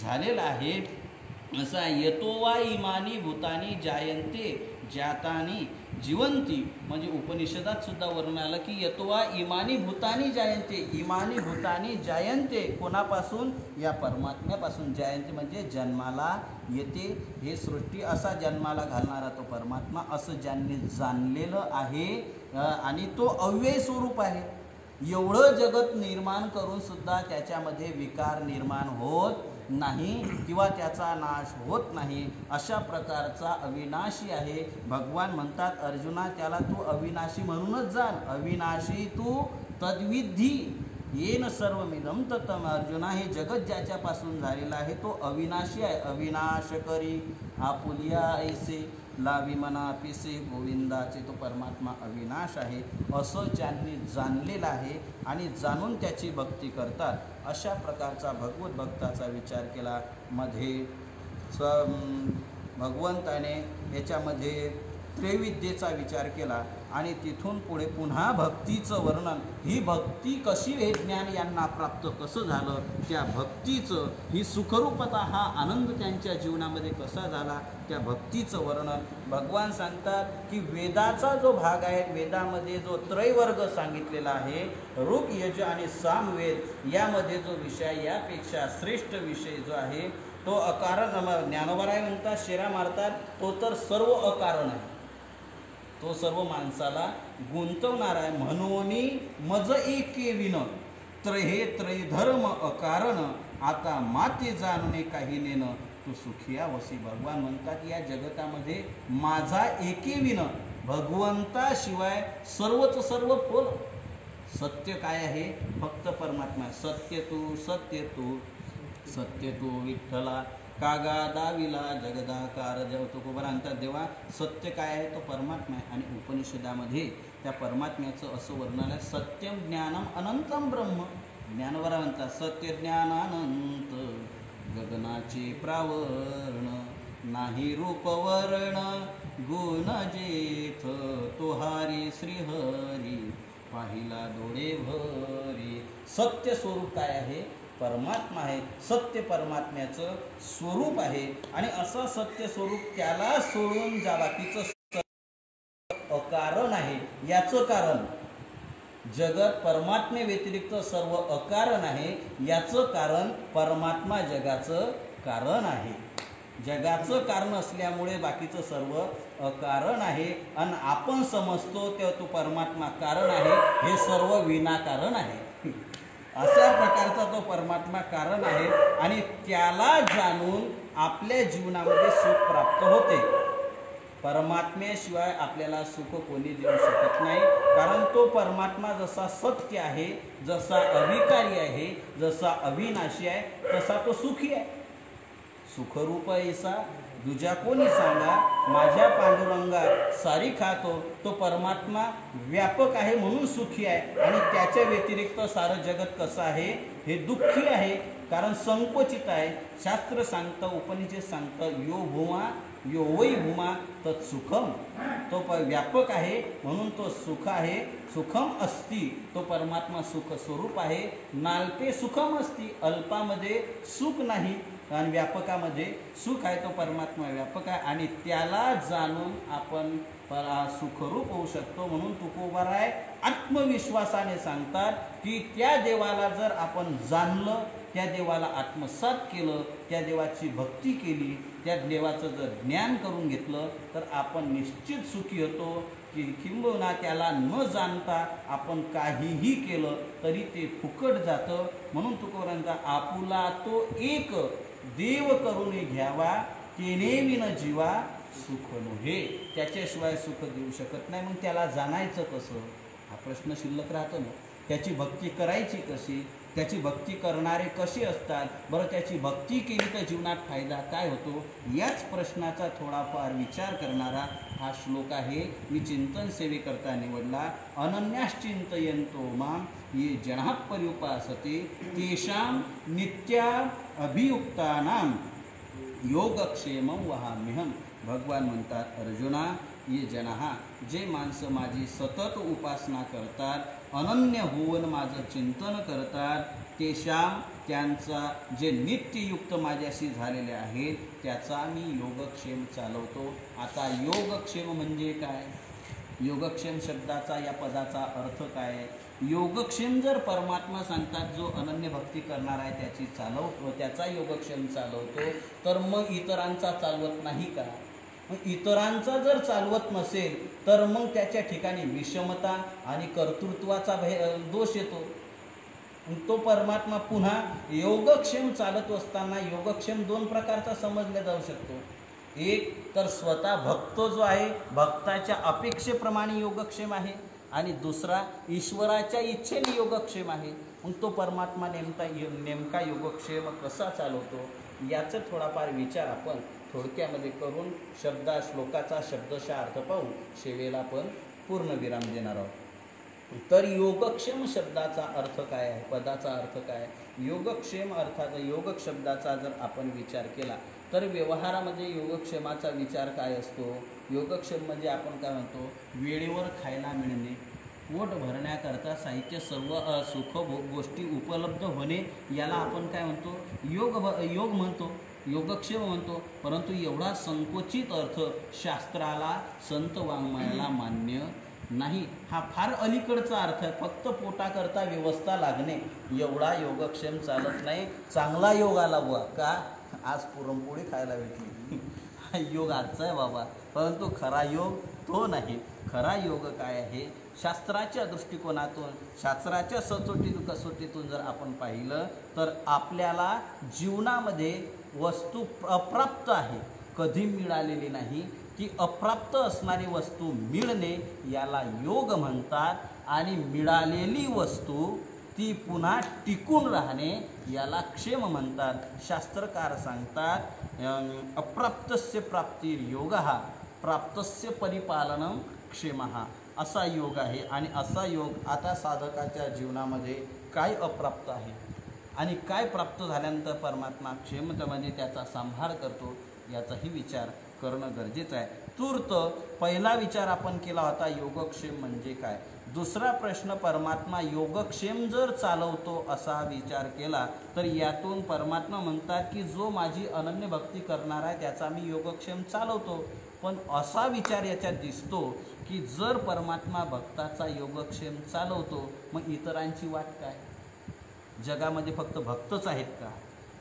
झालेला आहे। असा येतो वा इमानी भूतानी जायंते जातानी जिवंती, म्हणजे उपनिषदात सुद्धा वर्णन आलं की येतो वा इमानी भूतानी जायंते, इमानी भूतानी जायंते, कोणापासून? या परमात्म्यापासून। जायंते म्हणजे जन्माला येते, हे सृष्टी असा जन्माला घालणारा तो परमात्मा, असं ज्यांनी जाणलेलं आहे आणि तो अव्यय स्वरूप आहे। एवढं जगत निर्माण करून सुद्धा त्याच्यामध्ये विकार निर्माण होत नाही किंवा त्याचा नाश होत नाही, अशा प्रकारचा अविनाशी आहे। भगवान म्हणतात अर्जुना त्याला तू अविनाशी म्हणूनच जाण, अविनाशी तू तद्विधी येन सर्वमिदं ततम्। अर्जुना हे जगत ज्याच्यापासून झालेलं आहे तो अविनाशी आहे। अविनाश करी आपुलिया ऐसे लावी मना पिसे गोविंदाचे, तो परमात्मा अविनाश आहे असं ज्यांनी जाणलेलं आहे आणि जाणून त्याची भक्ती करतात, अशा प्रकारचा भगवत भक्ताचा विचार केला। मध्ये भगवंताने याच्यामध्ये त्रैविद्येचा विचार केला आणि तिथून पुढे पुन्हा भक्तीचं वर्णन, ही भक्ती कशी, हे ज्ञान यांना प्राप्त कसं झालं, त्या भक्तीचं ही सुखरूपता, हा आनंद त्यांच्या जीवनामध्ये कसा झाला, त्या भक्तीचं वर्णन भगवान सांगतात की वेदाचा जो भाग आहे, वेदामध्ये जो त्रैवर्ग सांगितलेला आहे, ऋग यज आणि सामवेद, यामध्ये जो विषय यापेक्षा श्रेष्ठ विषय जो आहे तो अकारण, ज्ञानोबराय म्हणतात, शेरा मारतात, तो तर सर्व अकारण आहे, तो सर्व माणसाला गुंतवणार आहे। म्हणून मज एके विन त्रहे त्रैधर्म अकारण, आता माते जाणणे काही नेन तू सुखिया वसी। भगवान म्हणतात या जगतामध्ये माझा एके विन, भगवंताशिवाय सर्वच सर्व फोल। सत्य काय आहे? फक्त परमात्मा। सत्य तू सत्य तू सत्य तू विठ्ठला कागा दाविला जगदाकार। जेव्हा तुकोबा म्हणतात देवा सत्य काय आहे? तो परमात्मा आहे। आणि उपनिषदामध्ये त्या परमात्म्याचं असं वर्णन आहे, सत्यम ज्ञानम अनंतम ब्रह्म। ज्ञानवरा म्हणतात सत्य ज्ञानानंत गगनाचे प्रावरण, नाही रूपवर्ण गुण जेथ तोहारी श्रीहरी पाहिला डोळे भरी। सत्य स्वरूप काय आहे? परमात्मा आहे। सत्य परमात्म्याचं स्वरूप आहे आणि असं सत्य स्वरूप त्याला सोडून जा बाकीचं अकारण आहे। याचं कारण जगत परमात्मे व्यतिरिक्त सर्व अकारण आहे, याचं कारण परमात्मा जगाचं कारण आहे। जगाचं कारण असल्यामुळे बाकीचं सर्व अकारण आहे आणि आपण समजतो तेव्हा तो परमात्मा कारण आहे, हे सर्व विनाकारण आहे। अशा प्रकारचा तो परमात्मा कारण आहे आणि त्याला जाणून आपल्या जीवनामध्ये सुख प्राप्त होते। परमात्म्याशिवाय आपल्याला सुख कोणी देऊ शकत नाही, कारण तो परमात्मा जसा सत्य आहे, जसा अविकारी आहे, जसा अविनाशी आहे, तसा तो सुखी आहे। सुखरूप ऐसा दुजा कोणी सांगा, माझ्या पांडुरंगा सारी खातो। तो परमात्मा व्यापक आहे म्हणून सुखी आहे आणि त्याच्या व्यतिरिक्त सारं जगत कसं आहे? हे दुःखी आहे, कारण संकोचित आहे। शास्त्र सांगतं, उपनिषद सांगतं, यो भूमा यो वै भूमा तत्सुखम। तो व्यापक आहे म्हणून तो सुख आहे। सुखम अस्ति, तो परमात्मा सुख स्वरूप आहे। नाल्पे सुखम अस्ति, अल्पामध्ये सुख नाही आणि व्यापकामध्ये सुख आहे। तो परमात्मा व्यापक आहे आणि त्याला जाणून आपण सुखरूप होऊ शकतो। म्हणून तुकोबाराय आत्मविश्वासाने सांगतात की त्या देवाला जर आपण जाणलं, त्या देवाला आत्मसात केलं, त्या देवाची भक्ती केली, त्या देवाचं जर ज्ञान करून घेतलं तर आपण निश्चित सुखी होतो। की किंबहुना त्याला न जाणता आपण काहीही केलं तरी ते फुकट जातं। म्हणून तुकोबारांचा आपुला तो एक देव करून घ्यावा, तेने विन जीवा सुख नोहे। त्याच्याशिवाय सुख देऊ शकत नाही। मग त्याला जाणायचं कसं? हा प्रश्न शिल्लक राहतो ना। त्याची भक्ती करायची कशी? त्याची भक्ती करणारे कसे असतात? बरं त्याची भक्ती केली तर जीवनात फायदा काय होतो? याच प्रश्नाचा थोडाफार विचार करणारा हा श्लोक आहे। मी चिंतन सेवेकरता निवडला। अनन्याश्चिंतयन्तो मां ये जनाः पर्युपासते तेषां नित्या अभियुक्तानां योगक्षेमं वहाम्यहम्। भगवान म्हणतात अर्जुना, ये जनाः, जे माणसं माझी सतत उपासना करतात, अनन्य होऊन माझं चिंतन करतात, तेषां त्यांचा जे नित्ययुक्त माझ्याशी झालेले आहेत त्याचा मी योगक्षेम चालवतो. आता योगक्षेम म्हणजे काय? योगक्षेम शब्दाचा या पदाचा अर्थ काय आहे? योगक्षेम जर परमात्मा सांगतात जो अनन्य भक्ती करणार आहे त्याची चालवतो, त्याचा योगक्षेम चालवतो, तर मग इतरांचा चालवत नाही का? मग इतरांचा जर चालवत नसेल तर मग त्याच्या ठिकाणी विषमता आणि कर्तृत्वाचा दोष येतो. तो परमात्मा पुन्हा योगक्षेम चालत असताना योगक्षेम दोन प्रकारचा समजला जाऊ शकतो. एक तर स्वतः भक्त जो आहे भक्ताच्या अपेक्षेप्रमाणे योगक्षेम आहे, आणि दुसरा ईश्वराच्या इच्छेने योगक्षेम आहे. मग तो परमात्मा नेमका योगक्षेम कसा चालवतो याचा थोडाफार विचार आपण थोडक्यामध्ये करून श्लोकाचा शब्दशः अर्थ पाहून सेवेला पण पूर्ण विराम देणार आहोत. तर योगक्षेम शब्दाचा अर्थ काय आहे? पदाचा अर्थ काय? योगक्षेम अर्थात योग शब्दाचा जर आपण विचार केला तर व्यवहारामध्ये योगक्षेमाचा विचार काय असतो? योगक्षेम म्हणजे आपण काय म्हणतो, वेळेवर खायला मिळणे, पोट भरण्याकरता साहित्य सर्व सुखभोग गोष्टी उपलब्ध होणे, याला आपण काय म्हणतो? योग म्हणतो, योगक्षेम म्हणतो. परंतु एवढा संकोचित अर्थ शास्त्राला संत वाङ्मयाला मान्य नाही. हा फार अलीकडचा अर्थ आहे. फक्त पोटाकरता व्यवस्था लागणे एवढा योगक्षेम चालत नाही. चांगला योग आला बुवा का आज पुरणपोळी खायला भेटली, हा योग आजचा आहे बाबा, परंतु खरा योग तो नाही. खरा योग काय आहे? शास्त्राच्या दृष्टिकोनातून शास्त्राच्या कसोटीतून जर आपण पाहिलं तर आपल्याला जीवनामध्ये वस्तू अप्राप्त आहे, कधी मिळालेली नाही, ती अप्राप्त असणारी वस्तू मिळणे याला योग म्हणतात. आणि मिळालेली वस्तू ती पुन्हा टिकून राहणे याला क्षेम म्हणतात. शास्त्रकार सांगतात अप्राप्तस्य प्राप्तिर्योगः प्राप्तस्य परिपालनं क्षेमः, असा योग आहे. आणि असा योग आता साधकाच्या जीवनामध्ये काय अप्राप्त आहे आणि काय प्राप्त झाल्यानंतर परमात्मा क्षेमता म्हणजे त्याचा सांभाळ करतो याचाही विचार करणं गरजेचं आहे. तूर्त पहिला विचार आपण केला होता योगक्षेम म्हणजे काय. दुसरा प्रश्न, परमात्मा योगक्षेम जर चालवतो असा विचार केला तर यातून परमात्मा म्हणतात की जो माझी अनन्य भक्ती करणार आहे त्याचा मी योगक्षेम चालवतो. पण असा विचार याच्यात दिसतो की जर परमात्मा भक्ताचा योगक्षेम चालवतो मग इतरांची वाट काय? जगामध्ये फक्त भक्तच आहेत का?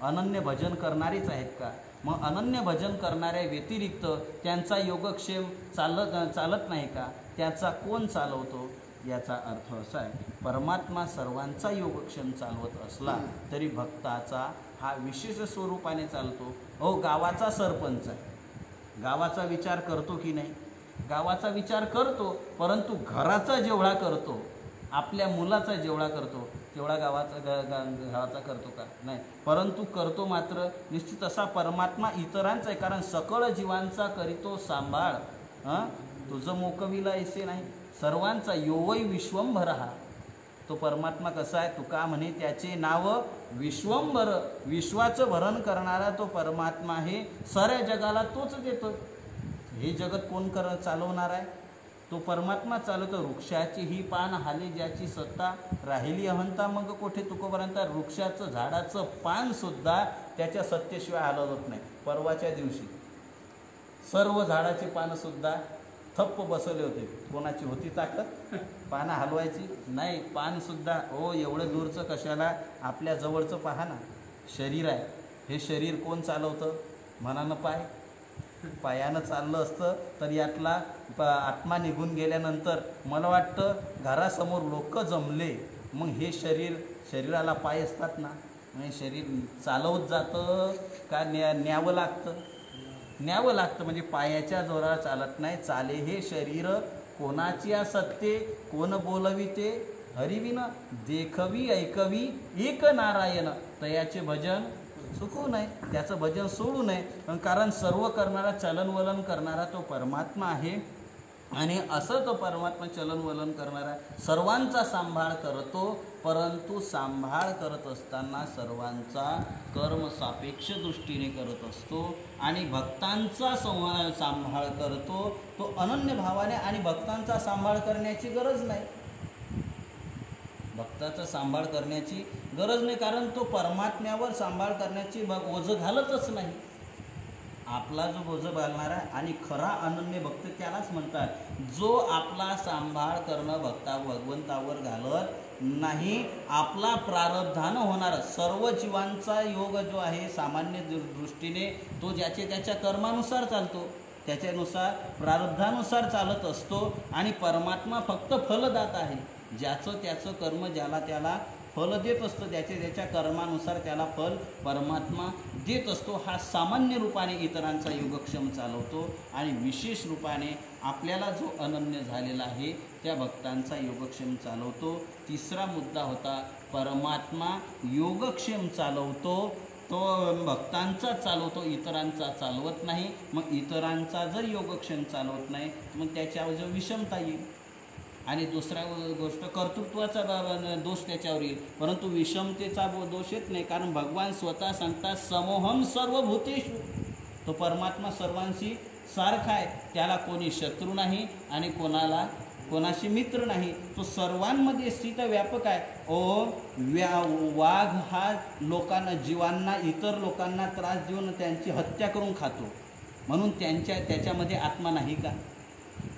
अनन्य भजन करणारेच आहेत का? मग अनन्य भजन करणाऱ्या व्यतिरिक्त त्यांचा योगक्षेम चालत नाही का? त्याचा कोण चालवतो? याचा अर्थ असा आहे, परमात्मा सर्वांचा योगक्षेम चालवत असला तरी भक्ताचा हा विशेष स्वरूपाने चालतो. गावाचा सरपंच आहे, गावाचा विचार करतो की नाही? गावाचा विचार करतो, परंतु घराचा जेवढा करतो, आपल्या मुलाचा जेवढा करतो तेवढा गावाचा करतो का? नाही. परंतु करतो मात्र निश्चित असा परमात्मा इतरांचा आहे, कारण सकळ जीवांचा करीतो सांभाळ. तुझं मोकविला ऐसे नाही, सर्वांचा योवै विश्वंभरः. तो परमात्मा कसा आहे? तुका म्हणे त्याचे नाव विश्वंभर, विश्वाचं भरण करणारा तो परमात्मा आहे. साऱ्या जगाला तोच देतो. हे जगत कोण चालवणार आहे? तो परमात्मा चालवतो. वृक्षाची ही पान हाले ज्याची सत्ता, राहिली अहंता मग कोठे तुकोपर्यंत. वृक्षाचं झाडाचं पानसुद्धा त्याच्या सत्तेशिवाय हलवत नाही. परवाच्या दिवशी सर्व झाडाची पानंसुद्धा थप्प बसवले होते. कोणाची होती ताकद पानं हलवायची? नाही. पानसुद्धा एवढं दूरचं कशाला, आपल्या जवळचं पहा ना, शरीर आहे. हे शरीर कोण चालवतं? मनानं पाय. पायानं चाललं असतं तर यातला आत्मा निघून गेल्यानंतर मला वाटतं घरासमोर लोक जमले, मग हे शरीराला पाय असतात ना, म्हणजे शरीर चालवत जातं का न्यावं लागतं? न्यावं लागतं. म्हणजे पायाच्या जोरावर चालत नाही. चाले हे शरीर कोणाची सत्ते, कोण बोलविते? हरिविन देखवी ऐकवी एक नारायण, तयाचे भजन चुकू नये, त्याचं भजन सोडू नये. कारण सर्व करणारा, चलनवलन करणारा तो परमात्मा आहे. आणि असं तो परमात्मा चलनवलन करणारा सर्वांचा सांभाळ करतो. परंतु सांभाळ करत असताना सर्वांचा कर्म सापेक्ष दृष्टीने करत असतो. आणि भक्तांचा सांभाळ करतो तो अनन्य भावाने. आणि भक्तांचा सांभाळ करण्याची गरज नाही. भक्ताचा सांभाळ करण्याची गरज नाही, कारण तो परमात्म्यावर सांभाळ करण्याची ओझं घालतच नाही. आपला जो ओझं घालणारा आणि खरा अनन्य भक्त त्यालाच म्हणतात, जो आपला सांभाळ करणं भगवंतावर घालत नाही. आपला प्रारब्धानं होणारा सर्व जीवांचा योग जो आहे सामान्य दृष्टीने तो ज्याचे त्याच्या कर्मानुसार चालतो, त्याच्यानुसार प्रारब्धानुसार चालत असतो. आणि परमात्मा फक्त फलदाता आहे. ज्याचं त्याचं कर्म ज्याला त्याला फल देत असतो, त्याच्या कर्मानुसार त्याला फल परमात्मा देत असतो. हा सामान्य रूपाने इतरांचा योगक्षेम चालवतो आणि विशेष रूपाने आपल्याला जो अनन्य झालेला आहे त्या भक्तांचा योगक्षेम चालवतो. तिसरा मुद्दा होता, परमात्मा योगक्षेम चालवतो, तो भक्तांचा चालवतो, इतरांचा चालवत नाही. मग इतरांचा जर योगक्षेम चालवत नाही मग त्याच्यावर जो विषमता येईल. आणि दुसरा गोष्ट कर्तृत्वाचा दोष त्याच्यावर येईल, परंतु विषमतेचा दोष येत नाही, कारण भगवान स्वतः सांगतात समोहम सर्वभूतेषु. तो परमात्मा सर्वांशी सारखा आहे, त्याला कोणी शत्रू नाही आणि कोणाशी मित्र नाही. तो सर्वांमध्ये स्थित व्यापक आहे. वाघ हा जीवांना इतर लोकांना त्रास देऊन त्यांची हत्या करून खातो, म्हणून त्याच्यामध्ये आत्मा नाही का?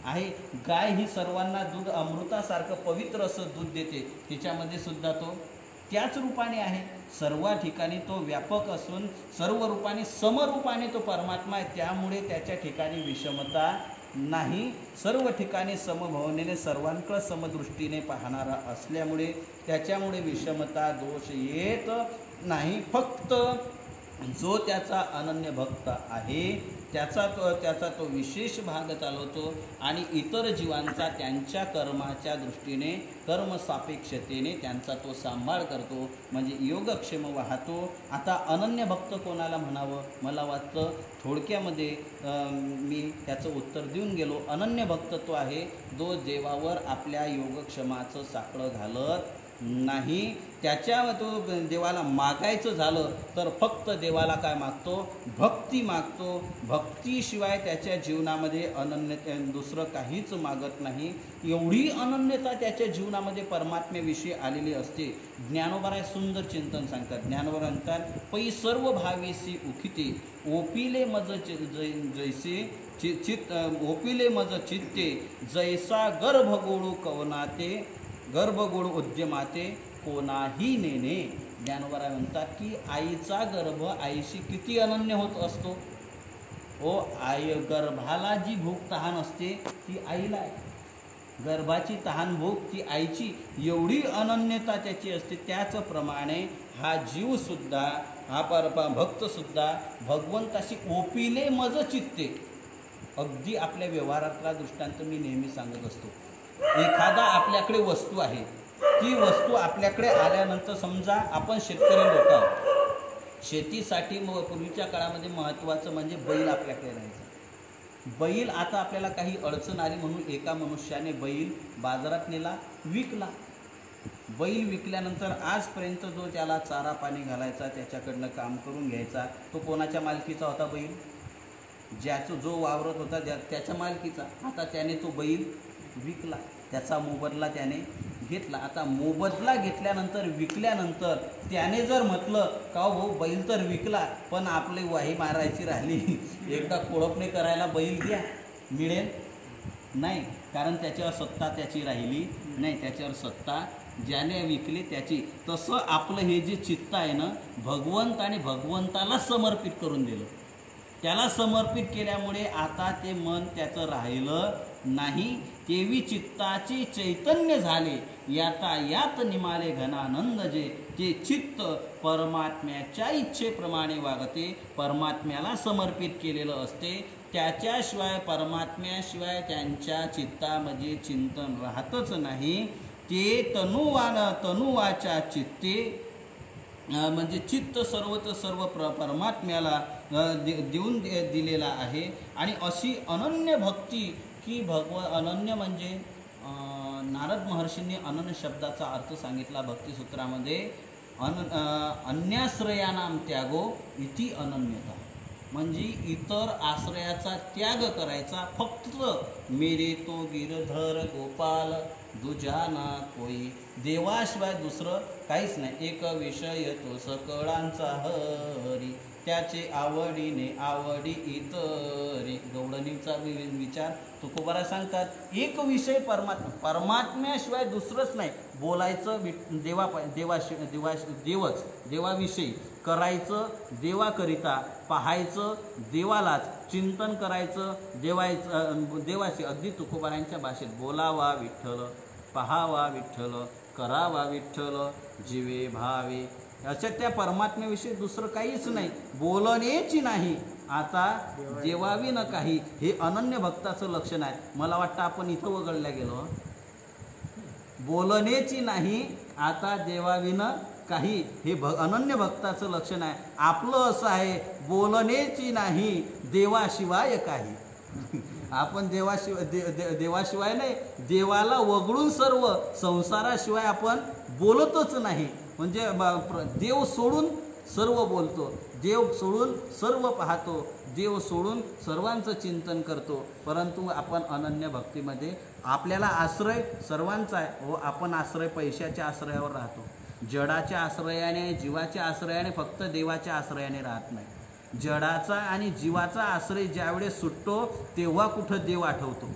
आहे. गाय ही सर्वांना दूध अमृतासारखं पवित्र असं दूध देते, तिच्यामध्ये सुद्धा तो त्याच रूपाने आहे. सर्व ठिकाणी तो व्यापक असून सर्व रूपाने समरूपाने तो परमात्मा आहे, त्यामुळे त्याच्या ठिकाणी विषमता नाही. सर्व ठिकाणी समभावनेने सर्वांकडे समदृष्टीने पाहणारा असल्यामुळे त्याच्यामुळे विषमता दोष येत नाही. फक्त जो त्याचा अनन्य भक्त आहे त्याचा तो विशेष भाग चालवतो आणि इतर जीवांचा त्यांच्या कर्माच्या दृष्टीने कर्मसापेक्षतेने त्यांचा तो सांभाळ करतो, म्हणजे योगक्षेम वाहतो. आता अनन्य भक्त कोणाला म्हणावं? मला वाटतं थोडक्यामध्ये मी त्याचं उत्तर देऊन गेलो. अनन्य भक्त तो आहे जो देवावर आपल्या योगक्षेमाचं साकडं घालत नाही. त्याच्या तो देवाला मागायचं झालं तर फक्त देवाला काय मागतो? भक्ती मागतो. भक्तीशिवाय त्याच्या जीवनामध्ये अनन्य दुसरं काहीच मागत नाही. एवढी अनन्यता त्याच्या जीवनामध्ये परमात्म्याविषयी आलेली असते. ज्ञानोबा सुंदर चिंतन सांगतात. ज्ञानोबा म्हणतात, पै सर्व भावेसी उखिते ओपिले मज जैसे ओपिले मज चित्ते जैसा गर्भगोळू कवनाते गर्भगोळ उद्यमाते कोणाही नेणे. ज्ञानोबा म्हणतात की आईचा गर्भ आईशी किती अनन्य होत असतो. गर्भाला जी भूक तहान असते ती आईला आहे, गर्भाची तहान भूक ती आईची. एवढी अनन्यता त्याची असते. त्याचप्रमाणे हा जीवसुद्धा हा भक्तसुद्धा भगवंताशी ओपिले मज चित्ते. अगदी आपल्या व्यवहारातला दृष्टांत मी नेहमी सांगत असतो. एखादा आपल्याकडे वस्तू आहे, ती वस्तू आपल्याकडे आल्यानंतर समजा आपण शेतकरी लोक आहोत, शेतीसाठी पूर्वीच्या काळामध्ये महत्त्वाचं म्हणजे बैल आपल्याकडे राहायचा. बैल आता आपल्याला काही अडचण आली म्हणून एका मनुष्याने बैल बाजारात नेला, विकला. बैल विकल्यानंतर आजपर्यंत जो त्याला चारा पाणी घालायचा, त्याच्याकडनं काम करून घ्यायचा, तो कोणाच्या मालकीचा होता? बैल. ज्याचं जो वावरत होता त्याच्या मालकीचा. आता त्याने तो बैल विकला, त्याचा मोबदला त्याने घेतला. आता मोबदला घेतल्यानंतर विकल्यानंतर त्याने जर म्हटलं का भाऊ बैल तर विकला पण आपली वाही मारायची राहिली, एकदा कोळपणे करायला बैल द्या, मिळेल? नाही, कारण त्याच्यावर सत्ता त्याची राहिली नाही, त्याच्यावर सत्ता ज्याने विकली त्याची. तसं आपलं हे जे चित्त आहे ना, भगवंत आणि भगवंताला समर्पित करून दिलं. त्याला समर्पित केल्यामुळे आता ते मन त्याचं राहिलं नाही. तेवी चित्ताचे चैतन्य झाले, यात निमाले घनानंद जे. ते चित्त परमात्म्याच्या इच्छेप्रमाणे वागते, परमात्म्याला समर्पित केलेलं असते. त्याच्याशिवाय परमात्म्याशिवाय त्यांच्या चित्तामध्ये चिंतन राहतच नाही. ते तनुवाच्या चित्ते म्हणजे चित्त सर्वच सर्व परमात्म्याला देऊन दिलेला आहे. आणि अशी अनन्य भक्ती की अनन्य म्हणजे नारद महर्षींनी अनन्य शब्दाचा अर्थ सांगितला भक्तिसूत्रामध्ये. अन्याश्रयानाम त्यागो इति अनन्यता. म्हणजे इतर आश्रयाचा त्याग करायचा. फक्त मेरे तो गिरधर गोपाल दुजाना कोई, देवाशिवाय दुसरं काहीच नाही. एक विषय तो सकळांचा हरी, त्याचे आवडीने आवडी इतरी. गवळणीचा विचार तुकोबारा सांगतात, एक विषय परमात्म्याशिवाय दुसरंच नाही. बोलायचं देवाविषयी, करायचं देवाकरिता, पाहायचं देवालाच, चिंतन करायचं देवाशी. अगदी तुकोबारांच्या भाषेत, बोलावा विठ्ठल, पहावा विठ्ठल, करावा विठ्ठल, जीवे भावे. अशा त्या परमात्म्याविषयी दुसरं काहीच नाही. बोलण्याची नाही आता देवावी न काही, हे अनन्य भक्ताचं लक्षण आहे. मला वाटतं आपण इथं वगळल्या गेलो. बोलण्याची नाही आता देवाविनं काही, हे अनन्य भक्ताचं लक्षण आहे. आपलं असं आहे, बोलण्याची नाही देवाशिवाय काही. आपण देवाशिवाय नाही, देवाला वगळून सर्व, संसाराशिवाय आपण बोलतच नाही. म्हणजे देव सोडून सर्व बोलतो, देव सोडून सर्व पाहतो, देव सोडून सर्वांचं चिंतन करतो. परंतु आपण अनन्य भक्तीमध्ये आपल्याला आश्रय सर्वांचा आहे. व आपण आश्रय पैशाच्या आश्रयावर राहतो, जडाच्या आश्रयाने, जीवाच्या आश्रयाने, फक्त देवाच्या आश्रयाने राहत नाही. जडाचा आणि जीवाचा आश्रय ज्यावेळेस सुटतो तेव्हा कुठं देव आठवतो.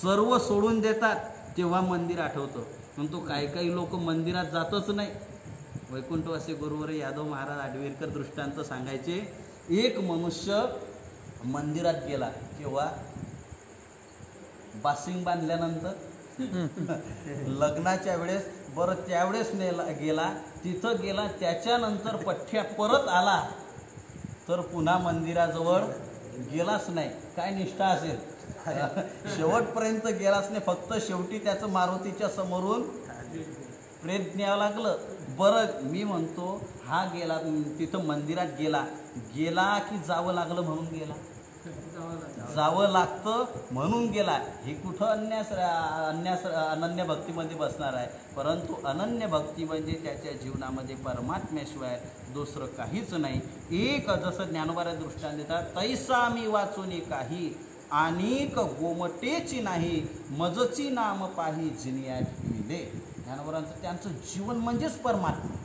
सर्व सोडून देतात तेव्हा मंदिर आठवतं. पण तो काही लोक मंदिरात जातच नाही. वैकुंठवासी गुरुवर यादव महाराज आडवेरकर दृष्टांत सांगायचे. एक मनुष्य मंदिरात गेला केव्हा, बासिंग बांधल्यानंतर, लग्नाच्या वेळेस, बरं त्यावेळेस गेला, तिथं गेला, त्याच्यानंतर पठ्ठ्या परत आला तर पुन्हा मंदिराजवळ गेलाच नाही. काय निष्ठा असेल, शेवटपर्यंत गेलाच नाही. फक्त शेवटी त्याचं मारुतीच्या समोरून प्रेत न्यावं लागलं. बरं मी म्हणतो, हा गेला तिथं मंदिरात गेला की जावं लागलं म्हणून गेला? जावं लागतं म्हणून गेला. हे कुठं अनन्य भक्तीमध्ये बसणार आहे? परंतु अनन्य भक्ती म्हणजे त्याच्या जीवनामध्ये परमात्म्याशिवाय दुसरं काहीच नाही. एक, जसं ज्ञानोबारा दृष्टांत देतात, तैसा मी वाचून काही, अनेक गोमटेची नाही, मजची नाम पाही जिनिया ठेविले. ज्ञानोबारांचं त्यांचं जीवन म्हणजेच परमात्मा,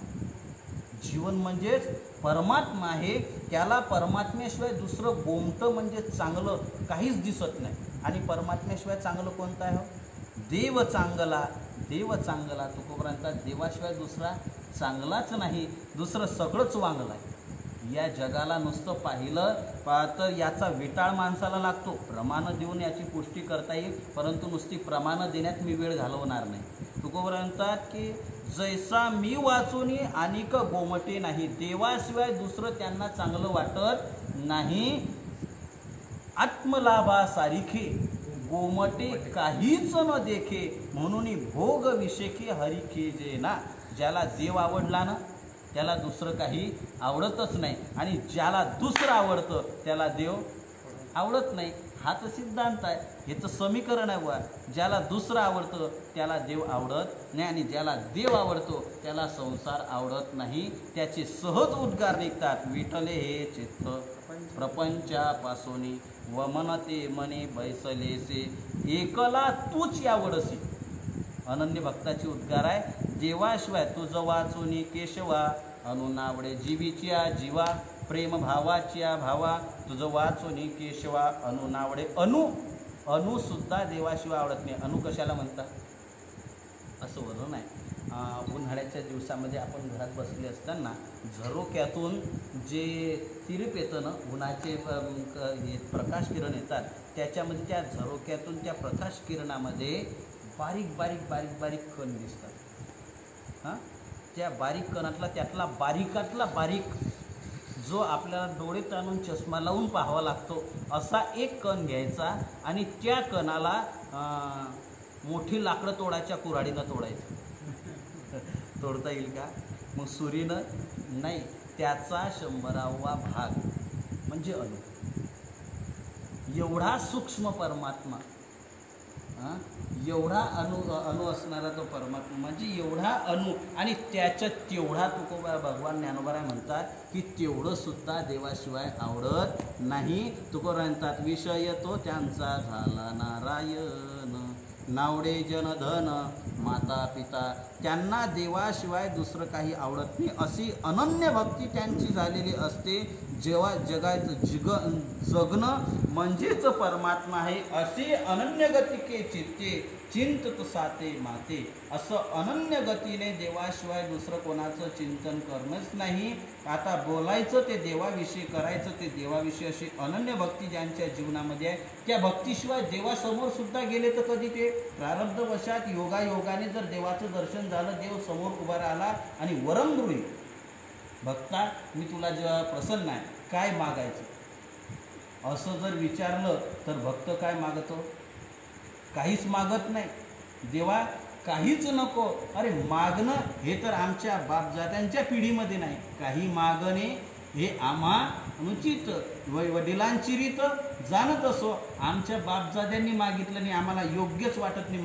जीवन म्हणजेच परमात्मा आहे. त्याला परमात्म्याशिवाय दुसरं गोमटं म्हणजे चांगलं काहीच दिसत नाही. आणि परमात्म्याशिवाय चांगलं कोणतं आहे? देव चांगला, देव चांगला. तुकोबारांचा देवाशिवाय दुसरा चांगलाच नाही, दुसरं सगळंच वांगलं आहे. या जगाला नुसतं पाहिलं तर याचा विटाळ माणसाला लागतो. प्रमाणं देऊन याची पुष्टी करता येईल, परंतु नुसती प्रमाणं देण्यात मी वेळ घालवणार नाही. तुकोबारा म्हणतात की जैसा मी वाचून अनेक गोमटे नाही, देवाशिवाय दुसरं त्यांना चांगलं वाटत नाही. आत्मलाभा सारिखे गोमटे काहीच न देखे, म्हणून भोग विषेखे हरिखे जे ना. ज्याला देव आवडला ना त्याला दुसरं काही आवडतच नाही, आणि ज्याला दुसरं आवडतं त्याला देव आवडत नाही. हा तर सिद्धांत आहे, हे तर समीकरण आहे. बुवा, ज्याला दुसरं आवडतं त्याला देव आवडत नाही, आणि ज्याला देव आवडतो त्याला संसार आवडत नाही. त्याचे सहज उद्गार निघतात, विठले हे चित्त प्रपंचापासून वमनते मने बैसलेसे, एकला तूच आवडसी. अनन्य भक्ताचे उद्गार आहे. देवाशिवाय तुझ वाचून केशवा, अनुनावडे जीवीच्या जीवा, प्रेम भावाच्या भावा, तुझं वाचून केशवा अनुनावडे. अनु सुद्धा देवाशिवाय आवडत नाही. अनु कशाला म्हणतात असं वरून आहे. उन्हाळ्याच्या दिवसामध्ये आपण घरात बसले असताना झरोक्यातून जे तिरीप येतं ना, उन्हाचे प्रकाश किरण येतात, त्याच्यामध्ये त्या झरोक्यातून त्या प्रकाश किरणामध्ये बारीक बारीक बारीक बारीक कण दिसतात. त्या बारीक कणातला, त्यातला बारीकातला बारीक, जो आपल्याला डोळे ताणून चष्मा लावून पाहावा लागतो, असा एक कण घ्यायचा आणि त्या कणाला मोठी लाकडं तोडायच्या कुऱ्हाडीनं तोडायचं. तोडता येईल का? मग सुरीनं नाही. त्याचा 100वा भाग म्हणजे अणु. एवढा सूक्ष्म परमात्मा. हां, एवढा अणू असणारा तो परमात्मा, म्हणजे एवढा अणू, आणि त्याच्यात तेवढा तुकोबा भगवान ज्ञानोबा म्हणतात की तेवढं सुद्धा देवाशिवाय आवडत नाही. तुकोबा म्हणतात विषय तो त्यांचा झाला नारायण, नावडे जनधन माता पिता, त्यांना देवाशिवाय दुसरं काही आवडत नाही, अशी अनन्य भक्ती त्यांची झालेली असते. जेव्हा जगायचं जगणं म्हणजेच परमात्मा आहे, असे अनन्य गतिके चित्ते चिंतत साते माते, असं अनन्य गतीने देवाशिवाय दुसरं कोणाचं चिंतन करणंच नाही. आता बोलायचं ते देवाविषयी, करायचं ते देवाविषयी, अशी अनन्य भक्ती ज्यांच्या जीवनामध्ये आहे, त्या भक्तीशिवाय देवासमोर सुद्धा गेले तर कधी ते प्रारब्धवशात योगायोगाने जर देवाचं दर्शन झालं, देव समोर उभा राहिला आणि वरम गृही, भक्ता मी तुला जेव्हा प्रसन्न आहे, काय मागायचं असं जर विचारलं तर भक्त काय मागतो? काहीच मागत नाही. देवा काहीच नको, अरे मागणं हे तर आमच्या बापजात्यांच्या पिढीमध्ये नाही, काही मागणे हे आम्हा अनुचित, वडिलांची रीत जाणत असो, आमच्या बापजात्यांनी मागितलं नाही, आम्हाला योग्यच वाटत नाही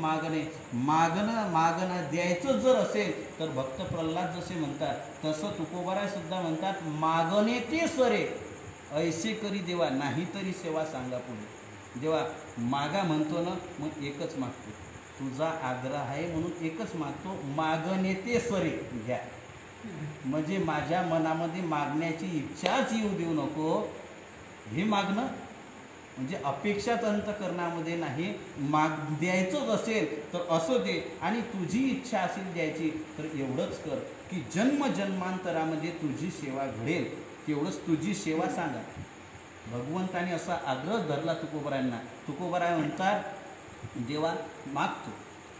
मागणं द्यायचं जर असेल तर भक्त प्रल्हाद जसे म्हणतात तसं तुकोबाराय सुद्धा म्हणतात, मागणे ते सरे ऐसे करी देवा, नाही तरी सेवा सांगा पुढे. देवा मागा म्हणतो ना, मग एकच मागतो, तुझा आग्रह आहे म्हणून एकच मागतो, मागणे ते सरे घ्या, म्हणजे माझ्या मनामध्ये मागण्याची इच्छाच येऊ देऊ नको. हे मागणं म्हणजे अपेक्षाच अंतःकरणामध्ये नाही, द्यायचंच असेल तर असं दे, आणि तुझी इच्छा असेल द्यायची तर एवढंच कर की जन्मजन्मांतरामध्ये तुझी सेवा घडेल, तेवढंच तुझी सेवा सांगा. भगवंताने असा आग्रह धरला तुकोबरायांना. तुकोबराय म्हणतात देवा मागतो,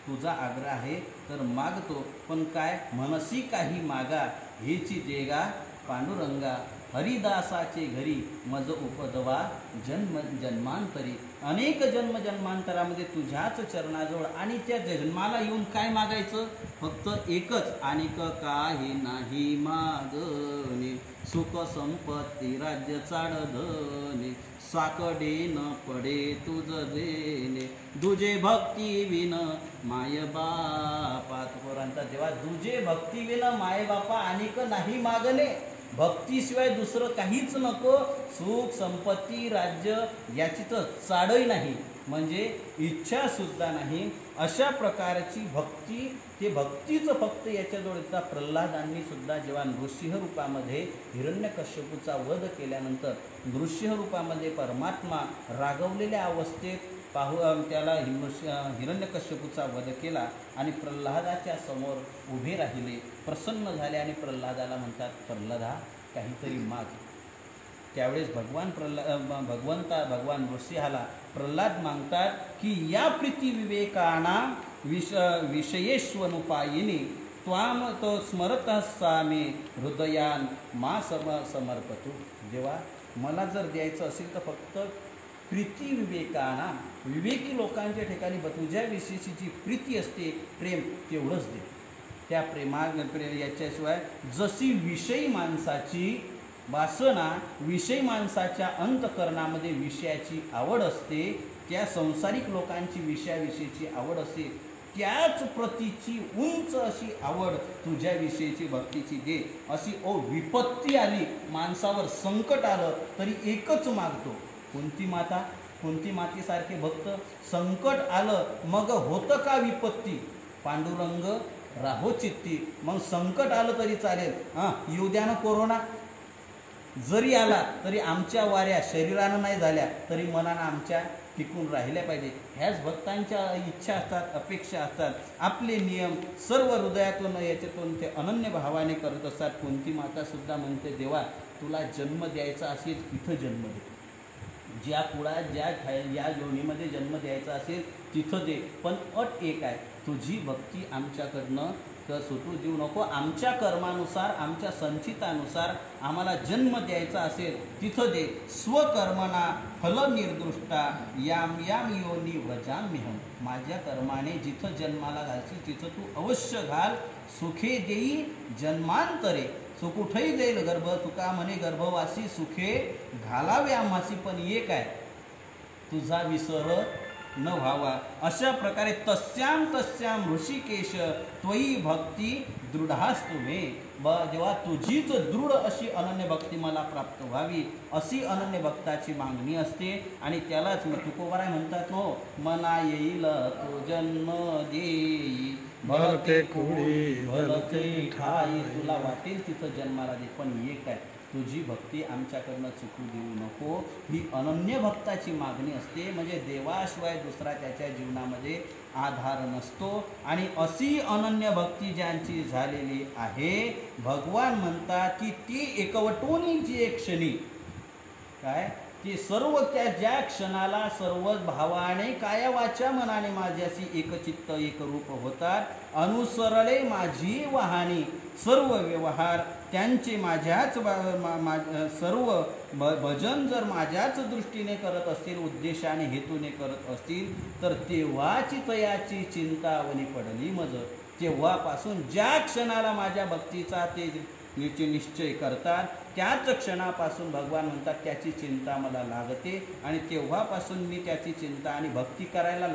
तुझा आग्रह आहे तर मागतो, पण काय मनसी काही मागा, हेची देगा पांडुरंगा, हरिदासाचे घरी मज उपदवा जन्मांतरी, अनेक जन्मांतरामध्ये तुझ्याच चरणाजवळ, आणि त्या जन्माला येऊन काय मागायचं? फक्त एकच, अनेक काही नाही मागणे, सुख संपत्ती राज्य चाडधने, साकडे न पडे तुझ देणे, दुजे भक्ती विन माय बापा. तुकोरांचा जेव्हा दुजे भक्ती विन माय बापा, अनेक नाही मागणे, भक्तीशिवाय दुसरं काहीच नको, सुख संपत्ती राज्य याची तर चाडही नाही, म्हणजे इच्छा सुद्धा नाही, अशा प्रकारची भक्ती, ते भक्तीचं फक्त याच्याजवळ. प्रल्हादांनी सुद्धा जेव्हा नृसिंह रूपामध्ये हिरण्यकश्यपूचा वध केल्यानंतर, नृसिंह रूपामध्ये परमात्मा रागवलेल्या अवस्थेत त्याला हिरण्यकश्यपूचा वध केला आणि प्रल्हादाच्या समोर उभे राहिले, प्रसन्न झाले आणि प्रल्हादाला म्हणतात प्रल्हादा काहीतरी माग. त्यावेळेस भगवान नृसिंहाला प्रल्हाद मागतात की या प्रीती विवेकाना विषयेष्वनुपायिनी त्वाम तो स्मरतस्सामे हृदयान मा समर्पतु. जेव्हा मला जर द्यायचं असेल तर फक्त प्रीती विवेकाना, विवेकी लोकांच्या ठिकाणी तुझ्याविषयीची जी प्रीती असते, प्रेम, तेवढंच दे. त्या याच्याशिवाय जशी विषयी माणसाची वासना, विषयी माणसाच्या अंतःकरणामध्ये विषयाची आवड असते, त्या संसारिक लोकांची विषयाविषयीची आवड असते, त्याच प्रतीची उंच अशी आवड तुझ्याविषयीची भक्तीची दे. अशी विपत्ती आली, माणसावर संकट आलं तरी एकच मागतो. कोणती माता, कोणती मातेसारखे भक्त. संकट आलं मग होतं का विपत्ती, पांडुरंग राहो चित्ती. मग संकट आलं तरी चालेल, येऊ द्या ना कोरोना, जरी आला तरी आमच्या वाऱ्या शरीरानं नाही झाल्या तरी मनानं आमच्या टिकून राहिल्या पाहिजे. ह्याच भक्तांच्या इच्छा असतात, अपेक्षा असतात. आपले नियम सर्व हृदयातून याच्यातून ते अनन्य भावाने करत असतात. कोणती मातासुद्धा म्हणते देवा तुला जन्म द्यायचा असेल तिथं जन्म दे, ज्या कुळात या योनीमध्ये जन्म द्यायचा असेल तिथं दे, पण अट एक आहे, तुझी भक्ती आमच्याकडनं सुटू देऊ नको. आमच्या कर्मानुसार, आमच्या संचितानुसार आम्हाला जन्म द्यायचा असेल तिथं दे. स्वकर्मना फल निर्दृष्टा याम याम योनी व्रजाम्यहम. माझ्या कर्माने जिथं जन्माला घालशील तिथं तू अवश्य घाल. सुखे देई जन्मांतरे, कुठेही जाईल गर्भ, तुका म्हणे गर्भवासी सुखे घालावे आम्हासी. पण एक आहे, तुझा विसर न व्हावा. अशा प्रकारे तस्याम ऋषिकेश त्वयी भक्ती दृढास्तु मे. जेव्हा तुझीच दृढ अशी अनन्य भक्ती मला प्राप्त व्हावी अशी अनन्य भक्ताची मागणी असते. आणि त्यालाच तुकोबाराय म्हणतात हो, मना येईल तो जन्म देई भलते कुळी भलते ठाई. तुला वाटेल तिथं जन्माला दे, पण एक आहे, तुझी भक्ती आमच्याकडनं चुकू देऊ नको. ही अनन्य भक्ताची मागणी असते. म्हणजे देवाशिवाय दुसरा त्याच्या जीवनामध्ये आधार नसतो. आणि अशी अनन्य भक्ती ज्यांची झालेली आहे, भगवान म्हणतात की ती एकवटून जी एक क्षणी काय की सर्व त्या ज्या क्षणाला सर्व भावाने काया वाचा मनाने माझ्याशी एकचित्त एकरूप होतात. अनुसरले माझी वाहनी सर्व व्यवहार त्यांचे माझ्याच सर्व भजन जर माझ्याच दृष्टीने करत असतील, उद्देशाने हेतूने करत असतील, तर तेव्हाची तयाची चिंतावनी पडली मज. तेव्हापासून ज्या क्षणाला माझ्या भक्तीचा ते निश्चय करतात, त्याच क्षणापासून भगवान म्हणतात त्याची चिंता मला लागते. आणि तेव्हापासून मी त्याची चिंता आणि भक्ती करायला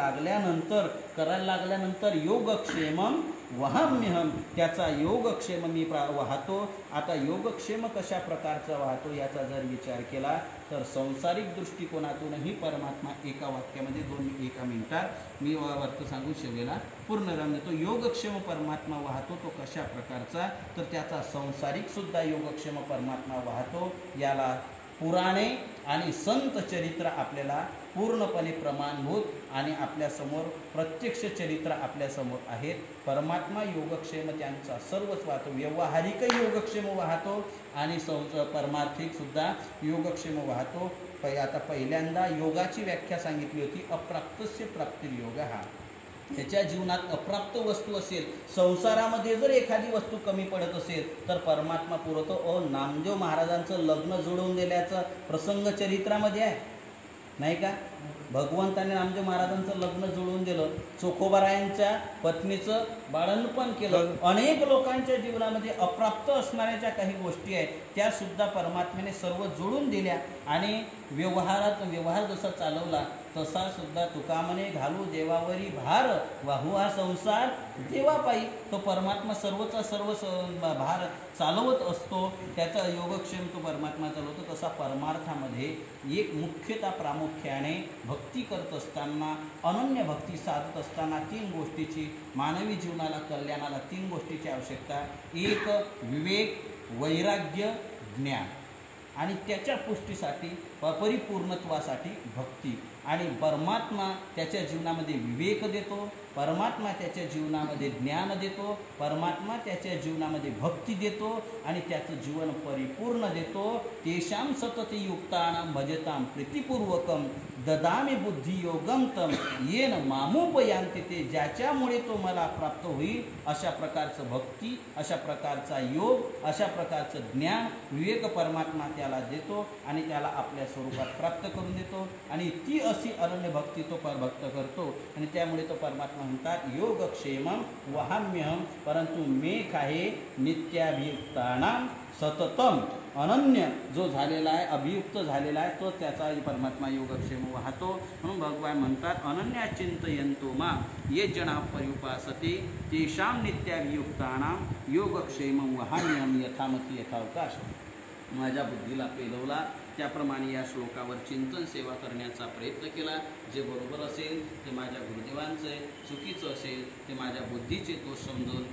लागल्यानंतर योगक्षेमम वहाम्यहम, त्याचा योगक्षेम मी वाहतो. आता योगक्षेम कशा प्रकारचा वाहतो याचा जर विचार केला तर संसारिक दृष्टिकोनातूनही परमात्मा एका वाक्यामध्ये एका मिनिटात मी अर्थ सांगू शकेला पूर्ण राम देतो. योगक्षेम परमात्मा वाहतो तो कशा प्रकारचा, तर त्याचा संसारिक सुद्धा योगक्षेम परमात्मा वाहतो. याला पुराणे आणि संत चरित्र आपल्याला पूर्णपणे प्रमाणभूत आणि आपल्यासमोर प्रत्यक्ष चरित्र आपल्यासमोर आहेत. परमात्मा योगक्षेम त्यांचा सर्वच वाहतो. व्यावहारिक योगक्षेम वाहतो आणि परमार्थिकसुद्धा योगक्षेम वाहतो. आता पहिल्यांदा योगाची व्याख्या सांगितली होती, अप्राप्तस्य प्राप्तिर्योग. हा त्याच्या जीवनात अप्राप्त वस्तू असेल, संसारामध्ये जर एखादी वस्तू कमी पडत असेल तर परमात्मा पुरवतो. नामदेव महाराजांचं लग्न जुळवून दिल्याचं प्रसंग चरित्रामध्ये आहे नाही का. भगवंताने नामदेव महाराजांचं लग्न जुळवून दिलं, चोखोबारायांच्या पत्नीचं बाळंतपण केलं. अनेक लोकांच्या जीवनामध्ये अप्राप्त असणाऱ्या ज्या काही गोष्टी आहेत त्या सुद्धा परमात्म्याने सर्व जुळून दिल्या. आणि व्यवहार जसा चालवला तसा सुद्धा तुका म्हणे घालू देवावरी भार वाहू हा संसार देवापायी. तो परमात्मा सर्वचा सर्व भार चालवत असतो. त्याचा योगक्षेम तो परमात्मा चालवतो. तसा परमार्थामध्ये एक मुख्यतः प्रामुख्याने भक्ती करत असताना, अनन्य भक्ती साधत असताना 3 गोष्टीची मानवी जीवनाला कल्याणाला 3 गोष्टीची आवश्यकता. एक विवेक, वैराग्य, ज्ञान. आणि त्याच्या पुष्टीसाठी परिपूर्णत्वासाठी भक्ती. आणि परमात्मा त्याच्या जीवनामध्ये विवेक देतो, परमात्मा त्याच्या जीवनामध्ये ज्ञान देतो, परमात्मा त्याच्या जीवनामध्ये भक्ती देतो आणि त्याचं जीवन परिपूर्ण देतो. तेषां सतती युक्तानां भजतां प्रीतिपूर्वकं ददामि बुद्धियोगं तं येन मामुपयांति ते. ज्याच्यामुळे तो मला प्राप्त होईल अशा प्रकारचं भक्ती, अशा प्रकारचा योग, अशा प्रकारचं ज्ञान, विवेक परमात्मा त्याला देतो आणि त्याला आपल्या स्वरूपात प्राप्त करून देतो. आणि ती अशी अनन्य भक्ती तो भक्त करतो. आणि त्यामुळे तो परमात्मा म्हणतात योगक्षेमम वहाम्यहम. परंतु मेघ आहे नित्याभियुक्तानां सततम. अनन्य जो झालेला आहे, अभियुक्त झालेला आहे, तो त्याचा परमात्मा योगक्षेम वाहतो. म्हणून भगवान म्हणतात अनन्या चिंतयन्तो मा ये जना पर्युपासते तेषां नित्याभियुक्तानां योगक्षेमं वहाम्यहम यथामती यथावकाश. माझ्या बुद्धीला पेलवला त्याप्रमाणे या श्लोकावर चिंतन सेवा करण्याचा प्रयत्न केला. जे बरोबर असेल ते माझ्या गुरुदेवांचं आहे, चुकीचं असेल ते माझ्या बुद्धीचे दोष समजून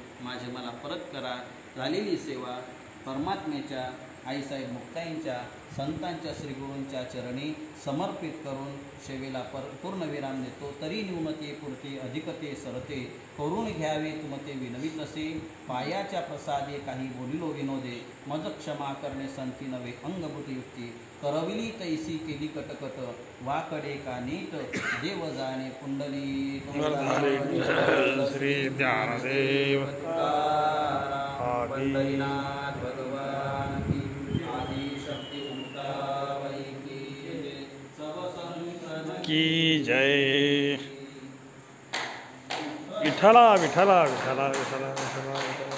मला परत करा. झालेली सेवा परमात्म्याच्या आईसाहेब मुक्ताईंच्या संतांच्या श्रीगुरूंच्या चरणी समर्पित करून सेवेला पूर्णविराम देतो. तरी न्यूनते पुरते अधिकते सरते करून घ्यावे तुमते विनवित असे. पायाच्या प्रसादे काही बोलिलो विनोदे मज क्षमा करणे संती नवे अंगभूतयुक्ती. करविली तैसी केली कटकट वाकडे का नीट देव जाणे कुंडली. श्री ज्ञानदेव पंढरीनाथ भगवान की जय. विठला विठला विठला विठला विठला.